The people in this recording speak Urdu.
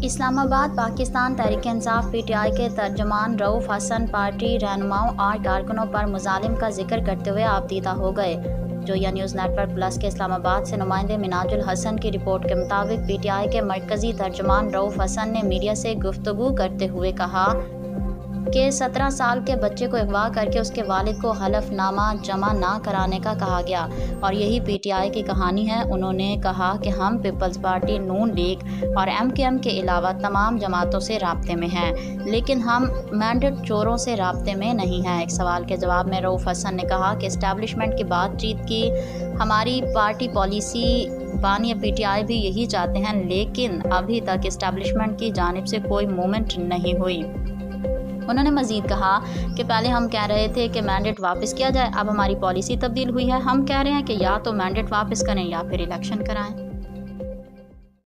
اسلام آباد Pakistan Tehreek Insaf P T I کے ترجمان رؤف حسن پارٹی رہنماؤں اور کارکنوں پر مظالم کا ذکر کرتے ہوئے آبدیدہ ہو گئے۔ جویا نیوز نیٹ ورک پلس کے اسلام آباد سے نمائندے مناج الحسن کی رپورٹ کے مطابق پی ٹی آئی کے مرکزی ترجمان رؤف حسن نے میڈیا سے گفتگو کرتے ہوئے کہا کہ 17 سال کے بچے کو اغوا کر کے اس کے والد کو حلف نامہ جمع نہ کرانے کا کہا گیا اور یہی پی ٹی آئی کی کہانی ہے۔ انہوں نے کہا کہ ہم پیپلز پارٹی، نون لیگ اور ایم کیو ایم کے علاوہ تمام جماعتوں سے رابطے میں ہیں، لیکن ہم مینڈیٹ چوروں سے رابطے میں نہیں ہیں۔ ایک سوال کے جواب میں رؤف حسن نے کہا کہ اسٹیبلشمنٹ کی بات چیت کی ہماری پارٹی پالیسی بانی پی ٹی آئی بھی یہی چاہتے ہیں، لیکن ابھی تک اسٹیبلشمنٹ کی جانب سے کوئی موومنٹ نہیں ہوئی۔ انہوں نے مزید کہا کہ پہلے ہم کہہ رہے تھے کہ مینڈیٹ واپس کیا جائے، اب ہماری پالیسی تبدیل ہوئی ہے، ہم کہہ رہے ہیں کہ یا تو مینڈیٹ واپس کریں یا پھر الیکشن کرائیں۔